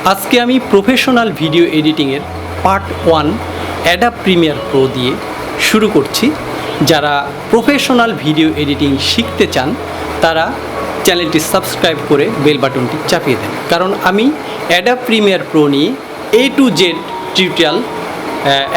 আজকে আমি professional video এডিটিংয়ের পার্ট 1 অ্যাডাব প্রিমিয়ার প্রো দিয়ে শুরু করছি। যারা প্রফেশনাল ভিডিও এডিটিং শিখতে চান তারা চ্যানেলটি সাবস্ক্রাইব করে বেল বাটনটি চাপিয়ে দেন, কারণ আমি অ্যাডাব প্রিমিয়ার প্রো নিয়ে A to Z টিউটোরিয়াল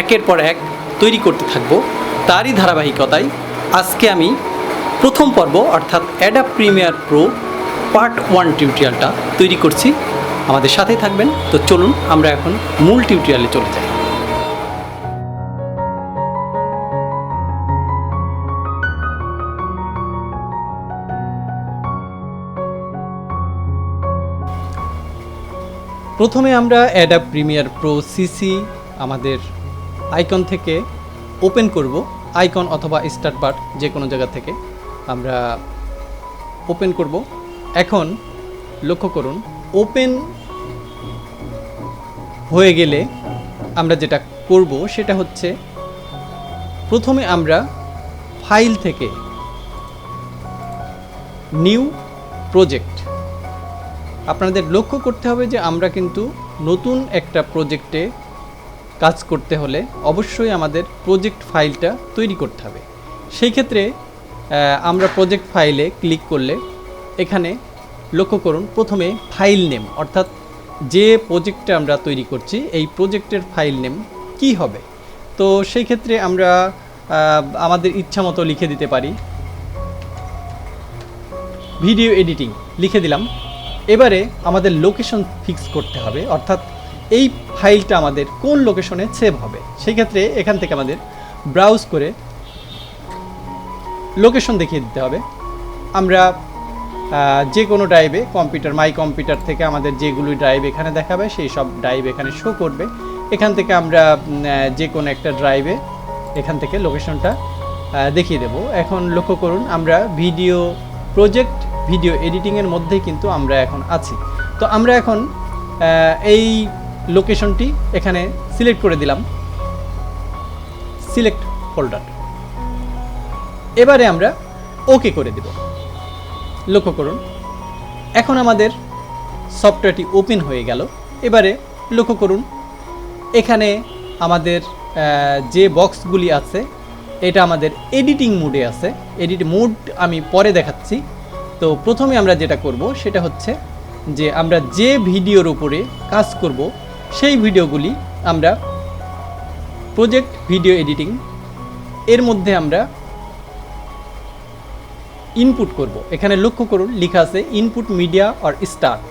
একের পর এক তৈরি করতে থাকব। তারই ধারাবাহিকতায় আজকে আমি প্রথম পর্ব অর্থাৎ অ্যাডাব প্রিমিয়ার প্রো পার্ট 1 টিউটোরিয়ালটা তৈরি করছি। আমাদের সাথেই থাকবেন। তো চলুন আমরা এখন মূল টিউটোরিয়ালে চলে যাই। প্রথমে আমরা অ্যাডাব প্রিমিয়ার প্রো সিসি আমাদের আইকন থেকে ওপেন করব। আইকন অথবা স্টার্ট বার যে কোনো জায়গা থেকে আমরা ওপেন করব। এখন লক্ষ্য করুন, ওপেন হয়ে গেলে আমরা যেটা করব সেটা হচ্ছে প্রথমে আমরা ফাইল থেকে নিউ প্রজেক্ট, আপনাদের লক্ষ্য করতে হবে যে আমরা কিন্তু নতুন একটা প্রজেক্টে কাজ করতে হলে অবশ্যই আমাদের প্রজেক্ট ফাইলটা তৈরি করতে হবে। সেই ক্ষেত্রে আমরা প্রজেক্ট ফাইলে ক্লিক করলে এখানে লক্ষ্য করুন প্রথমে ফাইল নেম, অর্থাৎ যে প্রজেক্টটা আমরা তৈরি করছি এই প্রজেক্টের ফাইল নেম কী হবে। তো সেই ক্ষেত্রে আমরা আমাদের ইচ্ছা মতো লিখে দিতে পারি ভিডিও এডিটিং লিখে দিলাম। এবারে আমাদের লোকেশন ফিক্স করতে হবে, অর্থাৎ এই ফাইলটা আমাদের কোন লোকেশনে সেভ হবে। সেই ক্ষেত্রে এখান থেকে আমাদের ব্রাউজ করে লোকেশন দেখিয়ে দিতে হবে। আমরা যে কোনো ড্রাইভে মাই কম্পিউটার থেকে আমাদের যেগুলো ড্রাইভ এখানে দেখাবে সেই সব ড্রাইভ এখানে শো করবে। এখান থেকে আমরা যে কোনো একটা ড্রাইভে এখান থেকে লোকেশনটা দেখিয়ে দেব। এখন লক্ষ্য করুন আমরা ভিডিও এডিটিংয়ের মধ্যেই কিন্তু আমরা এখন আছি। তো আমরা এখন এই লোকেশনটি এখানে সিলেক্ট করে দিলাম, সিলেক্ট ফোল্ডার। এবারে আমরা ওকে করে দেব। লক্ষ্য করুন এখন আমাদের সফটওয়্যারটি ওপেন হয়ে গেল। এবারে লক্ষ্য করুন এখানে আমাদের যে বক্সগুলি আছে এটা আমাদের এডিটিং মোডে আছে। এডিট মোড আমি পরে দেখাচ্ছি। তো প্রথমে আমরা যেটা করব সেটা হচ্ছে যে আমরা যে ভিডিওর উপরে কাজ করব সেই ভিডিওগুলি আমরা প্রজেক্ট ভিডিও এডিটিং এর মধ্যে আমরা ইনপুট করব। এখানে লক্ষ্য করুন লেখা আছে ইনপুট মিডিয়া অর স্টার্ট।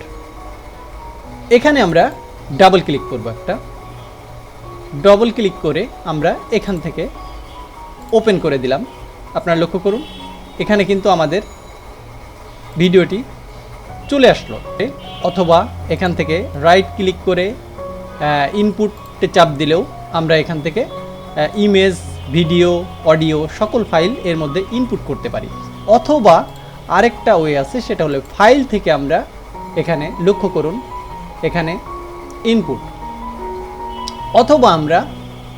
এখানে আমরা ডাবল ক্লিক করব। একটা ডবল ক্লিক করে আমরা এখান থেকে ওপেন করে দিলাম। আপনারা লক্ষ্য করুন এখানে কিন্তু আমাদের ভিডিওটি চলে আসলো। অথবা এখান থেকে রাইট ক্লিক করে ইনপুটে চাপ দিলেও আমরা এখান থেকে ইমেজ, ভিডিও, অডিও সকল ফাইল এর মধ্যে ইনপুট করতে পারি। অথবা আরেকটা ওয়ে আছে, সেটা হলো ফাইল থেকে আমরা এখানে লক্ষ্য করুন এখানে ইনপুট, অথবা আমরা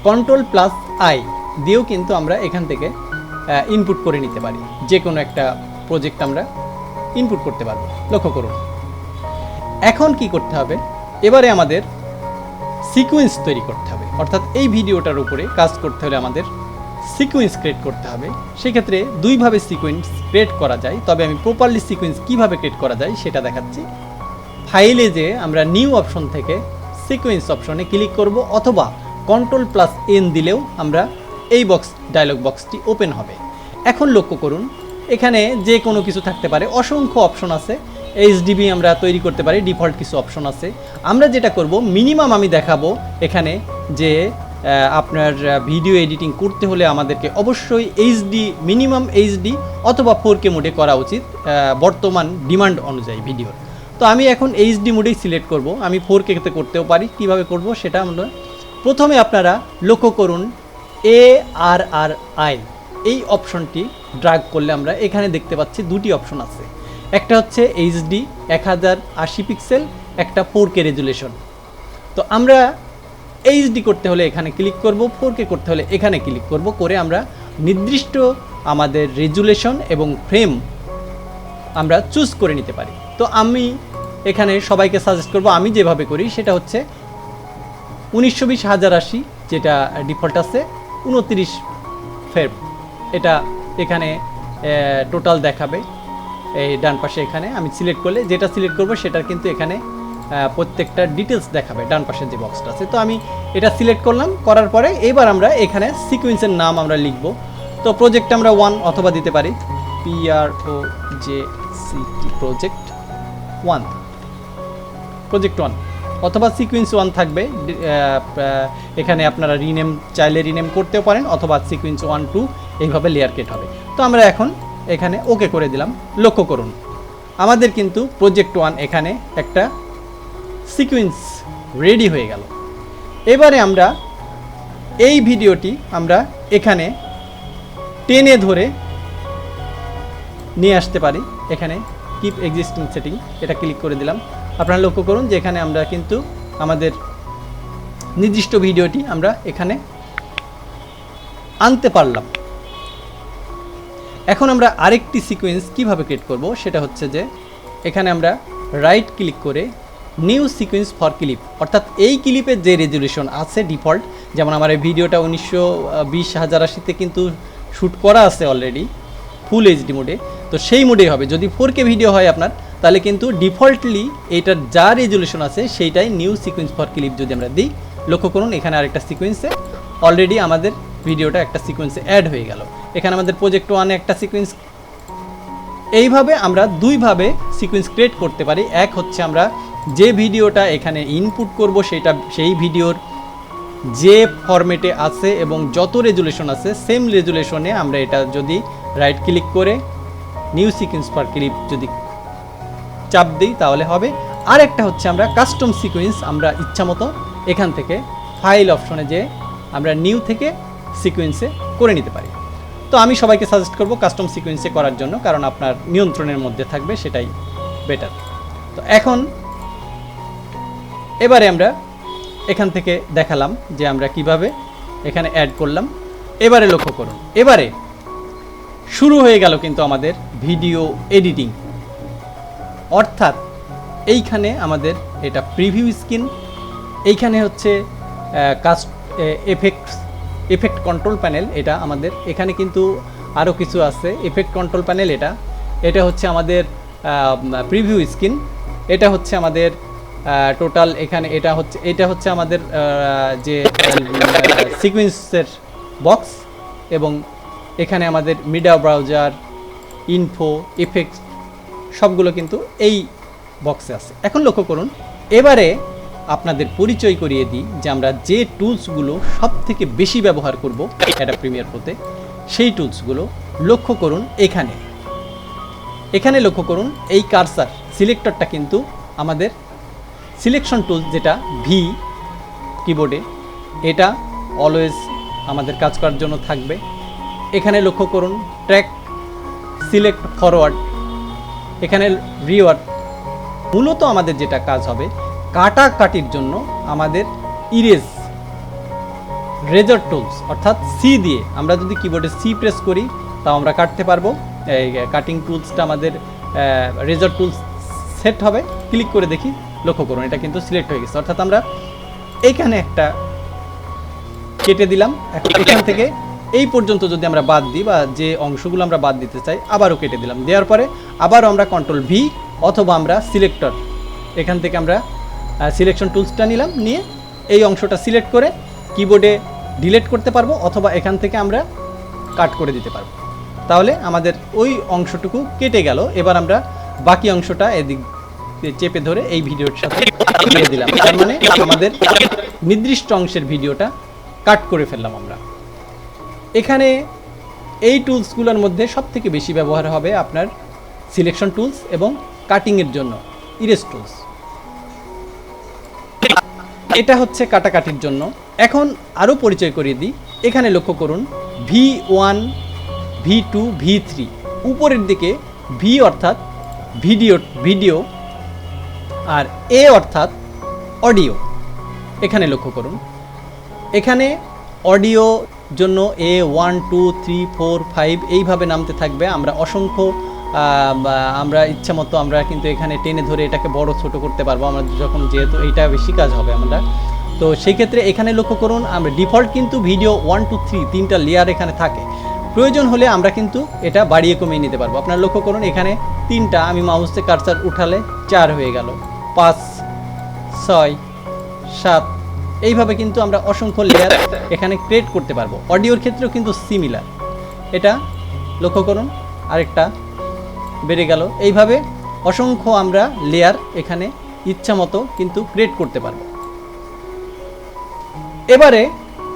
Ctrl+I দিয়েও কিন্তু আমরা এখান থেকে ইনপুট করে নিতে পারি। যে কোনো একটা প্রজেক্ট আমরা ইনপুট করতে পারবো। লক্ষ্য করুন এখন কি করতে হবে, এবারে আমাদের সিকোয়েন্স তৈরি করতে হবে। অর্থাৎ এই ভিডিওটার উপরে কাজ করতে হলে আমাদের সিকোয়েন্স ক্রিয়েট করতে হবে। সেক্ষেত্রে দুইভাবে সিকোয়েন্স ক্রিয়েট করা যায়, তবে আমি প্রপারলি সিকোয়েন্স কীভাবে ক্রিয়েট করা যায় সেটা দেখাচ্ছি। ফাইলে যে আমরা নিউ অপশন থেকে সিকোয়েন্স অপশনে ক্লিক করব, অথবা Ctrl+N দিলেও আমরা এই ডায়লগ বক্সটি ওপেন হবে। এখন লক্ষ্য করুন এখানে যে কোনো কিছু থাকতে পারে, অসংখ্য অপশন আছে। HDB আমরা তৈরি করতে পারি, ডিফল্ট কিছু অপশন আছে। আমরা যেটা করব মিনিমাম আমি দেখাবো এখানে যে আপনার ভিডিও এডিটিং করতে হলে আমাদেরকে অবশ্যই মিনিমাম HD অথবা 4K মোডে করা উচিত বর্তমান ডিমান্ড অনুযায়ী ভিডিওর। তো আমি এখন HD মোডেই সিলেক্ট করব। আমি 4K-তে করতেও পারি। কিভাবে করব সেটা আমরা প্রথমে আপনারা লক্ষ্য করুন ARRI এই অপশনটি ড্র্যাগ করলে আমরা এখানে দেখতে পাচ্ছি দুটি অপশন আছে। একটা হচ্ছে HD 1080 পিক্সেল, একটা 4K রেজুলেশন। তো আমরা HD করতে হলে এখানে ক্লিক করব, 4K করতে হলে এখানে ক্লিক করব, করে আমরা নির্দিষ্ট আমাদের রেজুলেশন এবং ফ্রেম আমরা চুজ করে নিতে পারি। তো আমি এখানে সবাইকে সাজেস্ট করব আমি যেভাবে করি সেটা হচ্ছে 1920 যেটা ডিফল্ট আছে 29 ফেব, এটা এখানে টোটাল দেখাবে এই ডান পাশে। এখানে আমি সিলেক্ট করলে যেটা সিলেক্ট করব সেটার কিন্তু এখানে প্রত্যেকটা ডিটেলস দেখাবে ডান পাশে যে বক্সটা আছে। তো আমি এটা সিলেক্ট করলাম, করার পরে এবার আমরা এখানে সিকোয়েন্সের নাম আমরা লিখব। তো প্রজেক্ট আমরা 1 অথবা দিতে পারি PROJECT প্রজেক্ট 1 অথবা সিকোয়েন্স 1 থাকবে। এখানে আপনারা রিনেম চাইলে রিনেম করতেও পারেন অথবা সিকোয়েন্স 1 2 এইভাবে লেয়ার কেট হবে। তো আমরা এখন এখানে ওকে করে দিলাম। লক্ষ্য করুন আমাদের কিন্তু প্রজেক্ট 1 এখানে একটা সিকোয়েন্স রেডি হয়ে গেল। এবারে আমরা এই ভিডিওটি আমরা এখানে টেনে ধরে নিয়ে আসতে পারি। এখানে কিপ এক্সিস্টিং সেটিং এটা ক্লিক করে দিলাম। আপনারা লক্ষ্য করুন যে এখানে আমরা কিন্তু আমাদের নির্দিষ্ট ভিডিওটি আমরা এখানে আনতে পারলাম। এখন আমরা আরেকটি সিকোয়েন্স কিভাবে ক্রিয়েট করব সেটা হচ্ছে যে এখানে আমরা রাইট ক্লিক করে নিউ সিকোয়েন্স ফর ক্লিপ, অর্থাৎ এই ক্লিপের যে রেজুলেশন আছে ডিফল্ট, যেমন আমার এই ভিডিওটা 1920 কিন্তু শ্যুট করা আছে অলরেডি ফুল এইচডি মোডে, তো সেই মোডেই হবে। যদি 4K ভিডিও হয় আপনার তাহলে কিন্তু ডিফল্টলি এইটার যা রেজুলেশন আছে সেইটাই নিউ সিকোয়েন্স ফর ক্লিপ যদি আমরা দিই। লক্ষ্য করুন এখানে আরেকটা সিকোয়েন্সে অলরেডি আমাদের ভিডিওটা একটা সিকোয়েন্সে অ্যাড হয়ে গেল। এখানে আমাদের প্রজেক্ট 1 একটা সিকোয়েন্স। এইভাবে আমরা দুইভাবে সিকোয়েন্স ক্রিয়েট করতে পারি। এক হচ্ছে আমরা যে ভিডিওটা এখানে ইনপুট করব সেটা সেই ভিডিওর যে ফরম্যাটে আছে এবং যত রেজুলেশন আছে সেম রেজুলেশনে আমরা এটা যদি রাইট ক্লিক করে নিউ সিকোয়েন্স ফর ক্লিপ যদি চাপ দিই তাহলে হবে। আর একটা হচ্ছে আমরা কাস্টম সিকোয়েন্স আমরা ইচ্ছামতো এখান থেকে ফাইল অপশনে যে আমরা নিউ থেকে সিকোয়েন্সে করে নিতে পারি। তো আমি সবাইকে সাজেস্ট করব কাস্টম সিকোয়েন্সে করার জন্য, কারণ আপনার নিয়ন্ত্রণের মধ্যে থাকবে, সেটাই বেটার। তো এখন এবারে আমরা এখান থেকে দেখালাম যে আমরা কিভাবে এখানে অ্যাড করলাম। এবারে লক্ষ্য করুন এবারে শুরু হয়ে গেল কিন্তু আমাদের ভিডিও এডিটিং, অর্থাৎ এইখানে আমাদের এটা প্রিভিউ স্ক্রিন, এইখানে হচ্ছে এফেক্ট কন্ট্রোল প্যানেল, এটা আমাদের এখানে কিন্তু আরও কিছু আছে। এফেক্ট কন্ট্রোল প্যানেল এটা হচ্ছে আমাদের প্রিভিউ স্ক্রিন, এটা হচ্ছে আমাদের টোটাল এখানে এটা হচ্ছে আমাদের যে সিকোয়েন্সের বক্স, এবং এখানে আমাদের মিডিয়া ব্রাউজার, ইনফো, ইফেক্টস সবগুলো কিন্তু এই বক্সে আছে। এখন লক্ষ্য করুন এবারে আপনাদের পরিচয় করিয়ে দিই যে আমরা যে টুলসগুলো সব থেকে বেশি ব্যবহার করব অ্যাডোব প্রিমিয়ার প্রোতে, সেই টুলসগুলো লক্ষ্য করুন। এখানে লক্ষ্য করুন এই কার্সার সিলেক্টরটা কিন্তু আমাদের সিলেকশন টুলস, যেটা ভি কিবোর্ডে, এটা অলওয়েজ আমাদের কাজ করার জন্য থাকবে। এখানে লক্ষ্য করুন ট্র্যাক, সিলেক্ট ফরওয়ার্ড, এখানে রিওয়ার্ড। মূলত আমাদের যেটা কাজ হবে কাটাকাটির জন্য আমাদের ইরেজ, রেজার টুলস অর্থাৎ সি দিয়ে আমরা যদি কিবোর্ডে সি প্রেস করি তাও আমরা কাটতে পারবো। এই কাটিং টুলসটা আমাদের রেজার টুলস সেট হবে। ক্লিক করে দেখি, লক্ষ্য করুন এটা কিন্তু সিলেক্ট হয়ে গেছে, অর্থাৎ আমরা এইখানে একটা কেটে দিলাম। এখান থেকে এই পর্যন্ত যদি আমরা বাদ দিই বা যে অংশগুলো আমরা বাদ দিতে চাই আবারও কেটে দিলাম। দেওয়ার পরে আবারও আমরা কন্ট্রোল ভি অথবা আমরা সিলেক্টর, এখান থেকে আমরা সিলেকশন টুলসটা নিলাম, নিয়ে এই অংশটা সিলেক্ট করে কিবোর্ডে ডিলিট করতে পারবো অথবা এখান থেকে আমরা কাট করে দিতে পারবো। তাহলে আমাদের ওই অংশটুকু কেটে গেল। এবার আমরা বাকি অংশটা এদিক চেপে ধরে এই ভিডিওর সাথে দিয়ে দিলাম, তার মানে আমাদের নির্দিষ্ট অংশের ভিডিওটা কাট করে ফেললাম আমরা। এখানে এই টুলসগুলোর মধ্যে সবথেকে বেশি ব্যবহার হবে আপনার সিলেকশন টুলস এবং কাটিংয়ের জন্য ইরেজ টুলস। এটা হচ্ছে কাটাকাটির জন্য। এখন আরও পরিচয় করিয়ে দিই। এখানে লক্ষ্য করুন V1, V2, V3, উপরের দিকে ভি অর্থাৎ ভিডিও আর এ অর্থাৎ অডিও। এখানে লক্ষ্য করুন এখানে অডিও জন্য A 1 2 3 4 5 এইভাবে নামতে থাকবে। আমরা অসংখ্য আমরা ইচ্ছা মতো আমরা কিন্তু এখানে টেনে ধরে এটাকে বড় ছোট করতে পারবো আমরা যখন, যেহেতু এইটা বেশি কাজ হবে আমরা। তো সেই ক্ষেত্রে এখানে লক্ষ্য করুন, আমরা ডিফল্ট কিন্তু ভিডিও 1 2 3 তিনটা লেয়ার এখানে থাকে। প্রয়োজন হলে আমরা কিন্তু এটা বাড়িয়ে কমিয়ে নিতে পারবো। আপনারা লক্ষ্য করুন এখানে তিনটা, আমি মাউসে কার্সার উঠালে 4 হয়ে গেল, 5 6 7, এইভাবে কিন্তু আমরা অসংখ্য লেয়ার এখানে ক্রিয়েট করতে পারবো। অডিওর ক্ষেত্রেও কিন্তু সিমিলার, এটা লক্ষ্য করুন আরেকটা বেড়ে গেল। এইভাবে অসংখ্য আমরা লেয়ার এখানে ইচ্ছা মতো কিন্তু ক্রিয়েট করতে পারবো। এবারে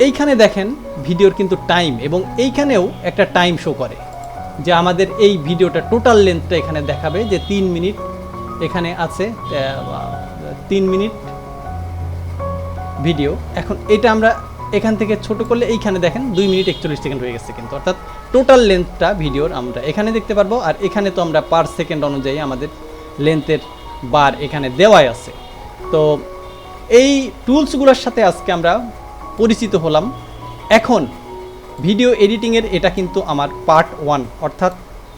এইখানে দেখেন ভিডিওর কিন্তু টাইম, এবং এইখানেও একটা টাইম শো করে যে আমাদের এই ভিডিওটা টোটাল লেন্থটা এখানে দেখাবে যে 3 মিনিট এখানে আছে, 3 মিনিট ভিডিও। এখন এটা আমরা এখান থেকে ছোট করলে এইখানে দেখেন 2 মিনিট 41 সেকেন্ড হয়ে গেছে কিন্তু, অর্থাৎ টোটাল লেন্থটা ভিডিওর আমরা এখানে দেখতে পারবো। আর এখানে তো আমরা পার সেকেন্ড অনুযায়ী আমাদের লেন্থের বার এখানে দেওয়াই আছে। তো এই টুলসগুলোর সাথে আজকে আমরা পরিচিত হলাম। এখন ভিডিও এডিটিংয়ের এটা কিন্তু আমার পার্ট 1, অর্থাৎ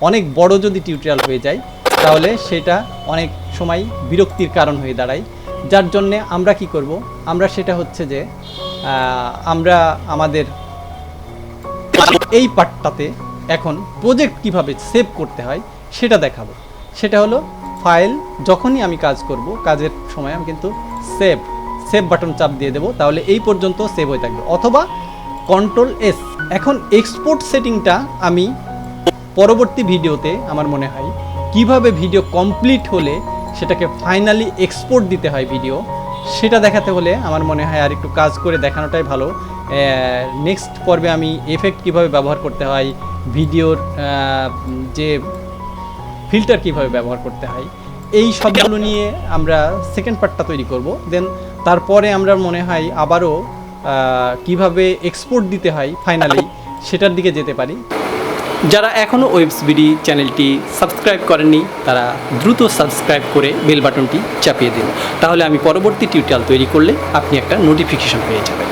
অনেক বড় যদি টিউটোরিয়াল হয়ে যায় তাহলে সেটা অনেক সময় বিরক্তির কারণ হয়ে দাঁড়ায়। যার জন্যে আমরা কি করব, আমরা সেটা হচ্ছে যে আমরা আমাদের এই পার্টটাতে এখন প্রজেক্ট কিভাবে সেভ করতে হয় সেটা দেখাবো। সেটা হলো ফাইল, যখনই আমি কাজ করব কাজের সময় আমি কিন্তু সেভ বাটন চাপ দিয়ে দেবো, তাহলে এই পর্যন্ত সেভ হয়ে থাকবে, অথবা Ctrl+S। এখন এক্সপোর্ট সেটিংটা আমি পরবর্তী ভিডিওতে আমার মনে হয় কিভাবে ভিডিও কমপ্লিট হলে সেটাকে ফাইনালি এক্সপোর্ট দিতে হয় ভিডিও, সেটা দেখাতে হলে আমার মনে হয় আর একটু কাজ করে দেখানোটাই ভালো। নেক্সট পর্বে আমি এফেক্ট কিভাবে ব্যবহার করতে হয়, ভিডিওর যে ফিল্টার কিভাবে ব্যবহার করতে হয়, এই সবগুলো নিয়ে আমরা সেকেন্ড পার্টটা তৈরি করব। দেন তারপরে আমরা মনে হয় আবারও কিভাবে এক্সপোর্ট দিতে হয় ফাইনালি সেটার দিকে যেতে পারি। যারা এখনও ওয়েবসবিডি চ্যানেলটি সাবস্ক্রাইব করেননি তারা দ্রুত সাবস্ক্রাইব করে বেল বাটনটি চাপিয়ে দিন, তাহলে আমি পরবর্তী টিউটোরিয়াল তৈরি করলে আপনি একটা নোটিফিকেশন পেয়ে যাবেন।